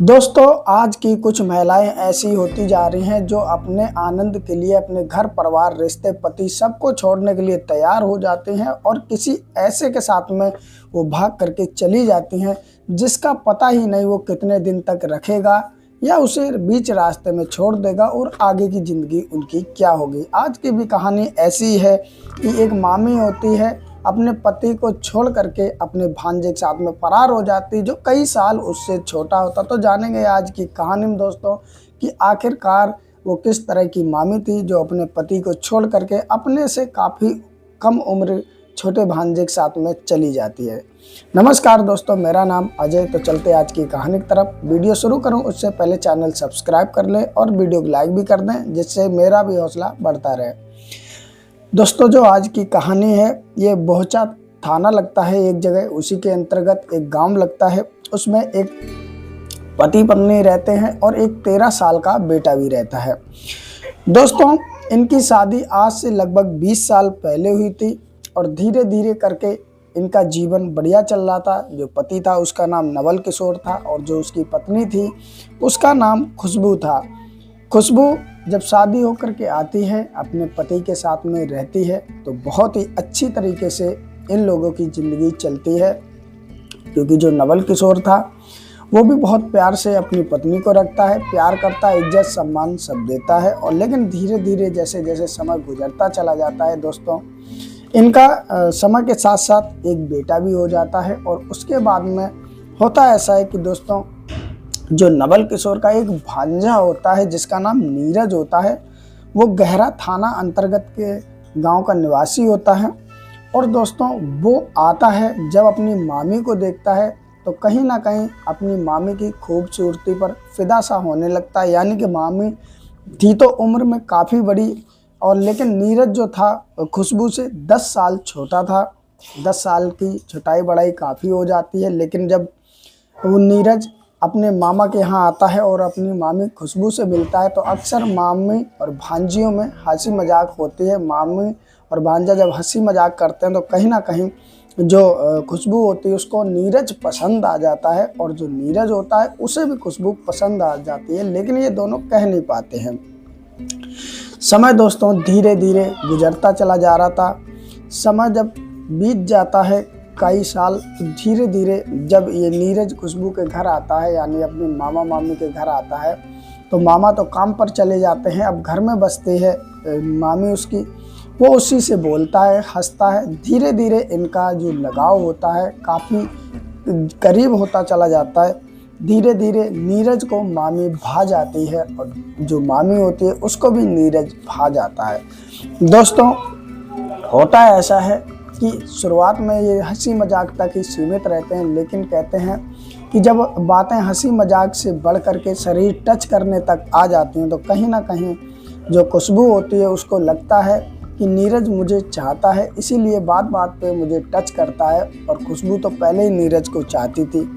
दोस्तों, आज की कुछ महिलाएं ऐसी होती जा रही हैं जो अपने आनंद के लिए अपने घर परिवार रिश्ते पति सबको छोड़ने के लिए तैयार हो जाती हैं और किसी ऐसे के साथ में वो भाग करके चली जाती हैं जिसका पता ही नहीं वो कितने दिन तक रखेगा या उसे बीच रास्ते में छोड़ देगा और आगे की ज़िंदगी उनकी क्या होगी। आज की भी कहानी ऐसी है कि एक मामी होती है, अपने पति को छोड़ करके अपने भांजे के साथ में फरार हो जाती जो कई साल उससे छोटा होता। तो जानेंगे आज की कहानी में दोस्तों कि आखिरकार वो किस तरह की मामी थी जो अपने पति को छोड़ करके अपने से काफ़ी कम उम्र छोटे भांजे के साथ में चली जाती है। नमस्कार दोस्तों, मेरा नाम अजय। तो चलते आज की कहानी की तरफ। वीडियो शुरू करूं उससे पहले चैनल सब्सक्राइब कर लें और वीडियो को लाइक भी कर दें जिससे मेरा भी हौसला बढ़ता रहे। दोस्तों, जो आज की कहानी है ये बोहचा थाना लगता है एक जगह, उसी के अंतर्गत एक गांव लगता है। उसमें एक पति पत्नी रहते हैं और एक 13 साल का बेटा भी रहता है। दोस्तों, इनकी शादी आज से लगभग 20 साल पहले हुई थी और धीरे धीरे करके इनका जीवन बढ़िया चल रहा था। जो पति था उसका नाम नवल किशोर था और जो उसकी पत्नी थी उसका नाम खुशबू था। खुशबू जब शादी होकर के आती है, अपने पति के साथ में रहती है तो बहुत ही अच्छी तरीके से इन लोगों की ज़िंदगी चलती है, क्योंकि जो नवल किशोर था वो भी बहुत प्यार से अपनी पत्नी को रखता है, प्यार करता है, इज्जत सम्मान सब देता है। और लेकिन धीरे धीरे जैसे जैसे समय गुजरता चला जाता है दोस्तों, इनका समय के साथ साथ एक बेटा भी हो जाता है। और उसके बाद में होता ऐसा है कि दोस्तों, जो नवल किशोर का एक भांजा होता है जिसका नाम नीरज होता है, वो गहरा थाना अंतर्गत के गांव का निवासी होता है। और दोस्तों, वो आता है जब अपनी मामी को देखता है तो कहीं ना कहीं अपनी मामी की खूबसूरती पर फिदा सा होने लगता है। यानी कि मामी थी तो उम्र में काफ़ी बड़ी, और लेकिन नीरज जो था खुशबू से 10 साल छोटा था। 10 साल की छुटाई बढ़ाई काफ़ी हो जाती है। लेकिन जब वो नीरज अपने मामा के यहाँ आता है और अपनी मामी खुशबू से मिलता है तो अक्सर मामी और भांजियों में हंसी मजाक होती है। मामी और भांजा जब हंसी मजाक करते हैं तो कहीं ना कहीं जो खुशबू होती है उसको नीरज पसंद आ जाता है, और जो नीरज होता है उसे भी खुशबू पसंद आ जाती है। लेकिन ये दोनों कह नहीं पाते हैं। समय दोस्तों धीरे धीरे गुजरता चला जा रहा था। समय जब बीत जाता है कई साल, तो धीरे धीरे जब ये नीरज खुशबू के घर आता है, यानी अपने मामा मामी के घर आता है, तो मामा तो काम पर चले जाते हैं, अब घर में बसते हैं मामी उसकी। वो उसी से बोलता है, हंसता है। धीरे धीरे इनका जो लगाव होता है काफ़ी करीब होता चला जाता है। धीरे धीरे नीरज को मामी भा जाती है और जो मामी होती है उसको भी नीरज भा जाता है। दोस्तों, होता ऐसा है कि शुरुआत में ये हंसी मजाक तक ही सीमित रहते हैं, लेकिन कहते हैं कि जब बातें हंसी मजाक से बढ़ करके शरीर टच करने तक आ जाती हैं तो कहीं ना कहीं जो खुशबू होती है उसको लगता है कि नीरज मुझे चाहता है, इसीलिए बात बात पे मुझे टच करता है। और खुशबू तो पहले ही नीरज को चाहती थी।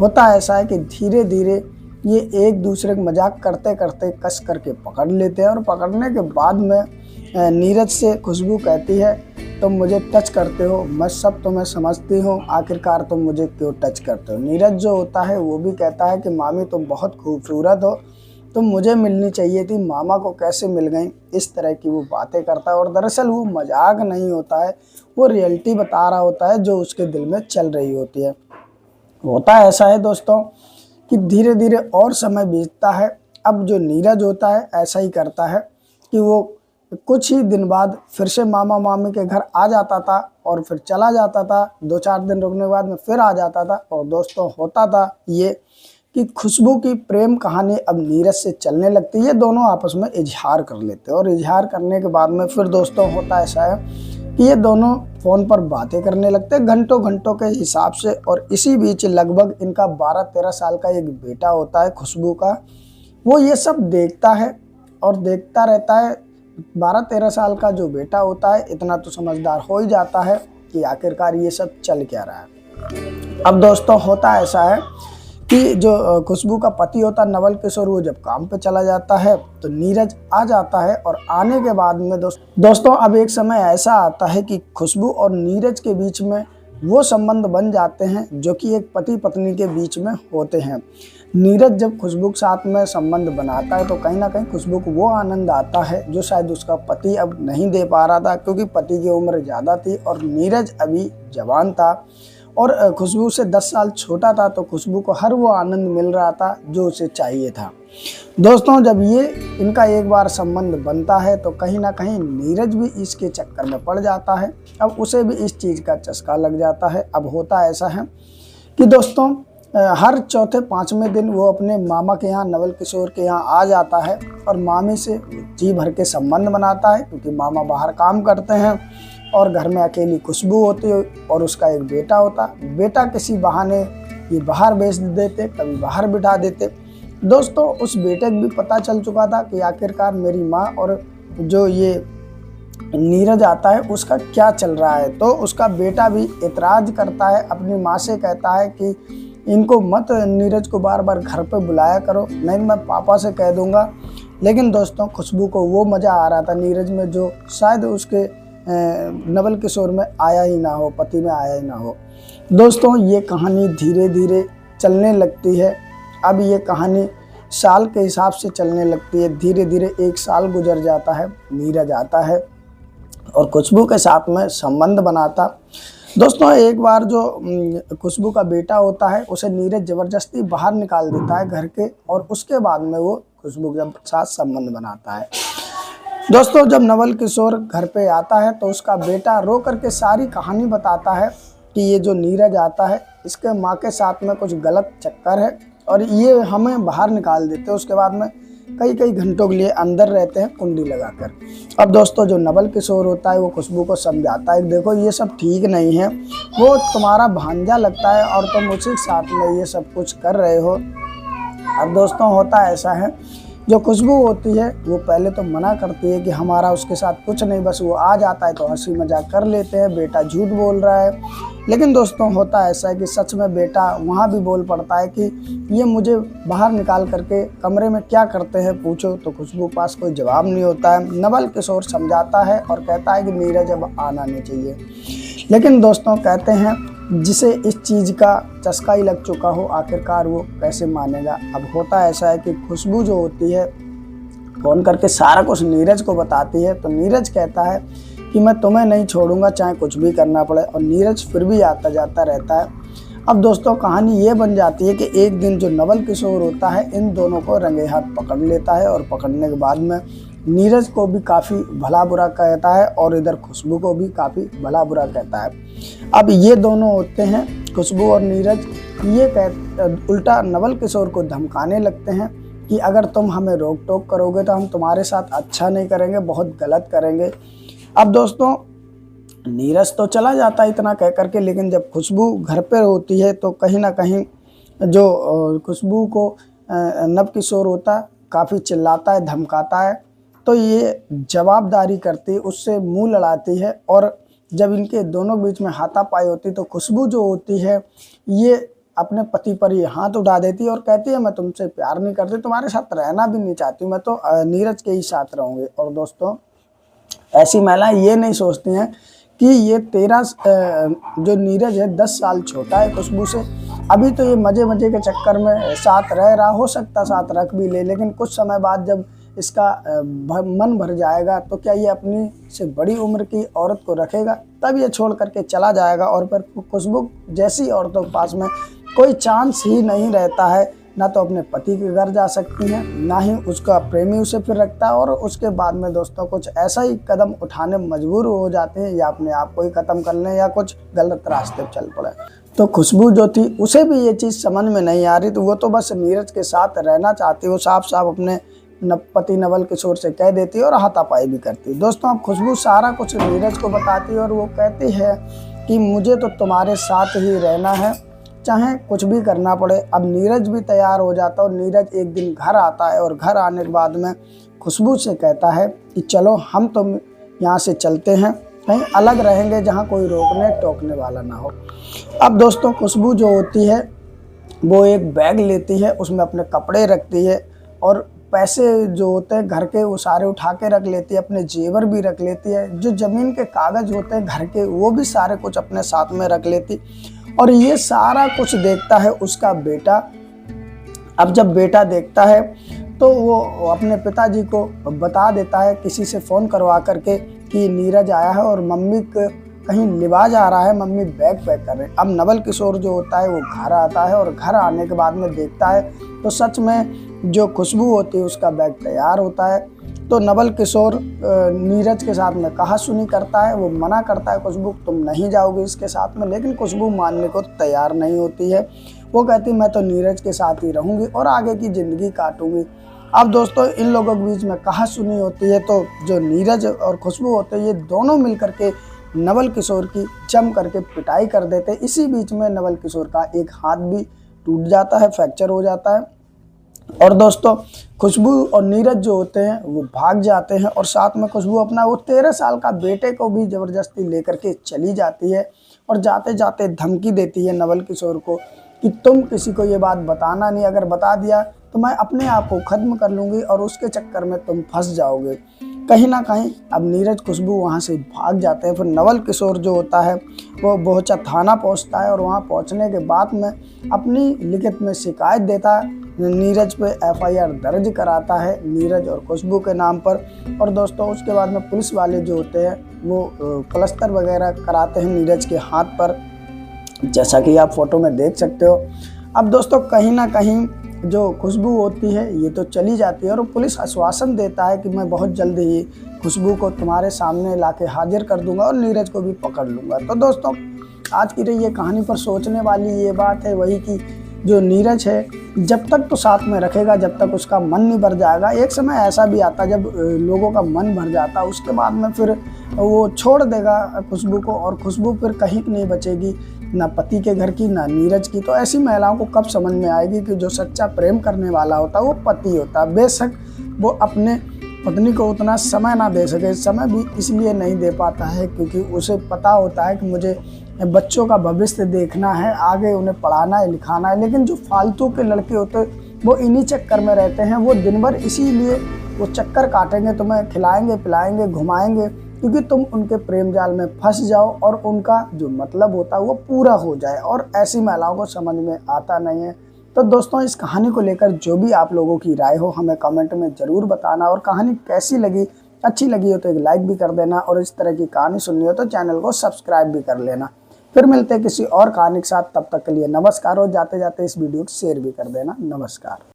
होता ऐसा है कि धीरे धीरे ये एक दूसरे को मजाक करते करते कस करके पकड़ लेते हैं, और पकड़ने के बाद में नीरज से खुशबू कहती है, तुम मुझे टच करते हो, मैं सब तुम्हें समझती हूँ, आखिरकार तुम मुझे क्यों टच करते हो। नीरज जो होता है वो भी कहता है कि मामी तुम बहुत खूबसूरत हो, तुम मुझे मिलनी चाहिए थी, मामा को कैसे मिल गई। इस तरह की वो बातें करता है और दरअसल वो मजाक नहीं होता है, वो रियलिटी बता रहा होता है जो उसके दिल में चल रही होती है। होता ऐसा है दोस्तों कि धीरे धीरे और समय बीतता है। अब जो नीरज होता है ऐसा ही करता है कि वो कुछ ही दिन बाद फिर से मामा मामी के घर आ जाता था और फिर चला जाता था। 2-4 दिन रुकने के बाद में फिर आ जाता था। और दोस्तों, होता था ये कि खुशबू की प्रेम कहानी अब नीरज से चलने लगती है। ये दोनों आपस में इजहार कर लेते हैं और इजहार करने के बाद में फिर दोस्तों होता ऐसा है कि ये दोनों फ़ोन पर बातें करने लगते हैं घंटों घंटों के हिसाब से। और इसी बीच लगभग इनका 12-13 साल का एक बेटा होता है खुशबू का। वो ये सब देखता है और देखता रहता है। 12-13 साल का जो बेटा होता है इतना तो समझदार हो ही जाता है कि आखिरकार ये सब चल क्या रहा है। अब दोस्तों, होता ऐसा है कि जो खुशबू का पति होता है नवल किशोर, वो जब काम पे चला जाता है तो नीरज आ जाता है। और आने के बाद में दोस्तों अब एक समय ऐसा आता है कि खुशबू और नीरज के बीच में वो संबंध बन जाते हैं जो कि एक पति पत्नी के बीच में होते हैं। नीरज जब खुशबू के साथ में संबंध बनाता है तो कहीं ना कहीं खुशबू को वो आनंद आता है जो शायद उसका पति अब नहीं दे पा रहा था, क्योंकि पति की उम्र ज़्यादा थी और नीरज अभी जवान था और खुशबू से 10 साल छोटा था। तो खुशबू को हर वो आनंद मिल रहा था जो उसे चाहिए था। दोस्तों, जब ये इनका एक बार संबंध बनता है तो कहीं ना कहीं नीरज भी इसके चक्कर में पड़ जाता है। अब उसे भी इस चीज़ का चस्का लग जाता है। अब होता ऐसा है कि दोस्तों हर चौथे पाँचवें दिन वो अपने मामा के यहाँ, नवल किशोर के यहाँ आ जाता है और मामी से जी भर के संबंध बनाता है, क्योंकि मामा बाहर काम करते हैं और घर में अकेली खुशबू होती है और उसका एक बेटा होता। बेटा किसी बहाने ये बाहर भेज देते, कभी बाहर बिठा देते। दोस्तों, उस बेटे को भी पता चल चुका था कि आखिरकार मेरी माँ और जो ये नीरज आता है उसका क्या चल रहा है। तो उसका बेटा भी एतराज़ करता है, अपनी माँ से कहता है कि इनको मत नीरज को बार बार घर पे बुलाया करो, नहीं मैं पापा से कह दूंगा। लेकिन दोस्तों, खुशबू को वो मज़ा आ रहा था नीरज में जो शायद उसके नवल किशोर में आया ही ना हो, पति में आया ही ना हो। दोस्तों, ये कहानी धीरे धीरे चलने लगती है। अब ये कहानी साल के हिसाब से चलने लगती है। धीरे धीरे 1 साल गुजर जाता है। नीरज आता है और खुशबू के साथ में संबंध बनाता। दोस्तों, एक बार जो खुशबू का बेटा होता है उसे नीरज ज़बरदस्ती बाहर निकाल देता है घर के, और उसके बाद में वो खुशबू के साथ संबंध बनाता है। दोस्तों, जब नवल किशोर घर पे आता है तो उसका बेटा रो करके सारी कहानी बताता है कि ये जो नीरज आता है इसके माँ के साथ में कुछ गलत चक्कर है और ये हमें बाहर निकाल देते हैं। उसके बाद में कई कई घंटों के लिए अंदर रहते हैं कुंडी लगाकर। अब दोस्तों, जो नवल किशोर होता है वो खुशबू को समझाता है, देखो ये सब ठीक नहीं है, वो तुम्हारा भांजा लगता है और तुम उसी साथ में ये सब कुछ कर रहे हो। अब दोस्तों, होता ऐसा है, जो खुशबू होती है वो पहले तो मना करती है कि हमारा उसके साथ कुछ नहीं, बस वो आ जाता है तो हंसी मजाक कर लेते हैं, बेटा झूठ बोल रहा है। लेकिन दोस्तों, होता ऐसा है कि सच में बेटा वहाँ भी बोल पड़ता है कि ये मुझे बाहर निकाल करके कमरे में क्या करते हैं पूछो। तो खुशबू पास कोई जवाब नहीं होता है। नवल किशोर समझाता है और कहता है कि नीरज अब आना नहीं चाहिए। लेकिन दोस्तों, कहते हैं जिसे इस चीज़ का चस्का ही लग चुका हो, आखिरकार वो कैसे मानेगा। अब होता ऐसा है कि खुशबू जो होती है फ़ोन करके सारा कुछ नीरज को बताती है। तो नीरज कहता है कि मैं तुम्हें नहीं छोड़ूंगा चाहे कुछ भी करना पड़े, और नीरज फिर भी आता जाता रहता है। अब दोस्तों, कहानी ये बन जाती है कि एक दिन जो नवल किशोर होता है इन दोनों को रंगे हाथ पकड़ लेता है, और पकड़ने के बाद में नीरज को भी काफ़ी भला बुरा कहता है और इधर खुशबू को भी काफ़ी भला बुरा कहता है। अब ये दोनों होते हैं, खुशबू और नीरज, ये उल्टा नवल किशोर को धमकाने लगते हैं कि अगर तुम हमें रोक टोक करोगे तो हम तुम्हारे साथ अच्छा नहीं करेंगे, बहुत गलत करेंगे। अब दोस्तों, नीरज तो चला जाता है इतना कह करके, लेकिन जब खुशबू घर पर होती है तो कहीं ना कहीं जो खुशबू को नव किशोर होता काफ़ी चिल्लाता है, धमकाता है। तो ये जवाबदारी करती, उससे मुंह लड़ाती है, और जब इनके दोनों बीच में हाथापाई होती तो खुशबू जो होती है ये अपने पति पर ये हाथ उठा देती है और कहती है मैं तुमसे प्यार नहीं करती, तुम्हारे साथ रहना भी नहीं चाहती, मैं तो नीरज के ही साथ रहूँगी। और दोस्तों, ऐसी महिलाएं ये नहीं सोचती हैं कि ये जो नीरज है 10 साल छोटा है खुशबू से, अभी तो ये मज़े मज़े के चक्कर में साथ रह रहा, हो सकता साथ रख भी ले, लेकिन कुछ समय बाद जब इसका मन भर जाएगा तो क्या ये अपनी से बड़ी उम्र की औरत को रखेगा, तब ये छोड़ करके चला जाएगा। और फिर खुशबू जैसी औरतों के पास में कोई चांस ही नहीं रहता है, ना तो अपने पति के घर जा सकती हैं, ना ही उसका प्रेमी उसे फिर रखता है, और उसके बाद में दोस्तों कुछ ऐसा ही कदम उठाने मजबूर हो जाते हैं, या अपने आप को ही ख़त्म कर लें या कुछ गलत रास्ते पर चल पड़े। तो खुशबू जो थी उसे भी ये चीज़ समझ में नहीं आ रही, तो वो तो बस नीरज के साथ रहना चाहती, वो साफ साफ अपने पति नवल किशोर से कह देती है और हाथापाई भी करती है। दोस्तों, अब खुशबू सारा कुछ नीरज को बताती है और वो कहती है कि मुझे तो तुम्हारे साथ ही रहना है, चाहे कुछ भी करना पड़े। अब नीरज भी तैयार हो जाता है और नीरज एक दिन घर आता है, और घर आने के बाद में खुशबू से कहता है कि चलो हम तुम यहाँ से चलते हैं, कहीं अलग रहेंगे जहाँ कोई रोकने टोकने वाला ना हो। अब दोस्तों, खुशबू जो होती है वो एक बैग लेती है, उसमें अपने कपड़े रखती है और पैसे जो होते हैं घर के वो सारे उठा के रख लेती है, अपने जेवर भी रख लेती है, जो ज़मीन के कागज़ होते हैं घर के वो भी सारे कुछ अपने साथ में रख लेती। और ये सारा कुछ देखता है उसका बेटा। अब जब बेटा देखता है तो वो अपने पिताजी को बता देता है किसी से फ़ोन करवा करके कि नीरज आया है और मम्मी कहीं लिबाज आ रहा है, मम्मी बैग पैक कर रहे हैं। अब नवल किशोर जो होता है वो घर आता है और घर आने के बाद में देखता है तो सच में जो खुशबू होती है उसका बैग तैयार होता है। तो नवल किशोर नीरज के साथ में कहा सुनी करता है, वो मना करता है खुशबू तुम नहीं जाओगे इसके साथ में, लेकिन खुशबू मानने को तैयार नहीं होती है। वो कहती मैं तो नीरज के साथ ही रहूँगी और आगे की ज़िंदगी काटूँगी। अब दोस्तों इन लोगों के बीच में कहा सुनी होती है, तो जो नीरज और खुशबू होते हैं ये दोनों मिल करके नवल किशोर की जम करके पिटाई कर देते। इसी बीच में नवल किशोर का एक हाथ भी टूट जाता है, फ्रैक्चर हो जाता है। और दोस्तों खुशबू और नीरज जो होते हैं वो भाग जाते हैं और साथ में खुशबू अपना वो 13 साल का बेटे को भी ज़बरदस्ती लेकर के चली जाती है और जाते जाते धमकी देती है नवल किशोर को कि तुम किसी को ये बात बताना नहीं, अगर बता दिया तो मैं अपने आप को ख़त्म कर लूँगी और उसके चक्कर में तुम फंस जाओगे। कहीं ना कहीं अब नीरज खुशबू वहाँ से भाग जाते हैं। फिर नवल किशोर जो होता है वो बोहचा थाना पहुँचता है और वहाँ पहुँचने के बाद में अपनी लिखित में शिकायत देता है, नीरज पे FIR दर्ज कराता है नीरज और खुशबू के नाम पर। और दोस्तों उसके बाद में पुलिस वाले जो होते हैं वो प्लास्टर वगैरह कराते हैं नीरज के हाथ पर, जैसा कि आप फोटो में देख सकते हो। अब दोस्तों कहीं ना कहीं जो खुशबू होती है ये तो चली जाती है और पुलिस आश्वासन देता है कि मैं बहुत जल्द ही खुशबू को तुम्हारे सामने लाके हाजिर कर दूंगा और नीरज को भी पकड़ लूँगा। तो दोस्तों आज की रही ये कहानी पर सोचने वाली ये बात है वही कि जो नीरज है जब तक तो साथ में रखेगा जब तक उसका मन नहीं भर जाएगा। एक समय ऐसा भी आता जब लोगों का मन भर जाता, उसके बाद में फिर वो छोड़ देगा खुशबू को और खुशबू फिर कहीं नहीं बचेगी, ना पति के घर की ना नीरज की। तो ऐसी महिलाओं को कब समझ में आएगी कि जो सच्चा प्रेम करने वाला होता है वो पति होता है। बेशक वो अपने पत्नी को उतना समय ना दे सके, समय भी इसलिए नहीं दे पाता है क्योंकि उसे पता होता है कि मुझे बच्चों का भविष्य देखना है, आगे उन्हें पढ़ाना है लिखाना है। लेकिन जो फालतू के लड़के होते हैं वो इन्हीं चक्कर में रहते हैं, वो दिन भर इसीलिए वो चक्कर काटेंगे, तुम्हें खिलाएंगे पिलाएंगे घुमाएंगे क्योंकि तुम उनके प्रेम जाल में फंस जाओ और उनका जो मतलब होता है वो पूरा हो जाए। और ऐसी महिलाओं को समझ में आता नहीं है। तो दोस्तों इस कहानी को लेकर जो भी आप लोगों की राय हो हमें कमेंट में ज़रूर बताना और कहानी कैसी लगी, अच्छी लगी हो तो एक लाइक भी कर देना और इस तरह की कहानी सुननी हो तो चैनल को सब्सक्राइब भी कर लेना। फिर मिलते हैं किसी और कहानी के साथ, तब तक के लिए नमस्कार और जाते जाते इस वीडियो को शेयर भी कर देना। नमस्कार।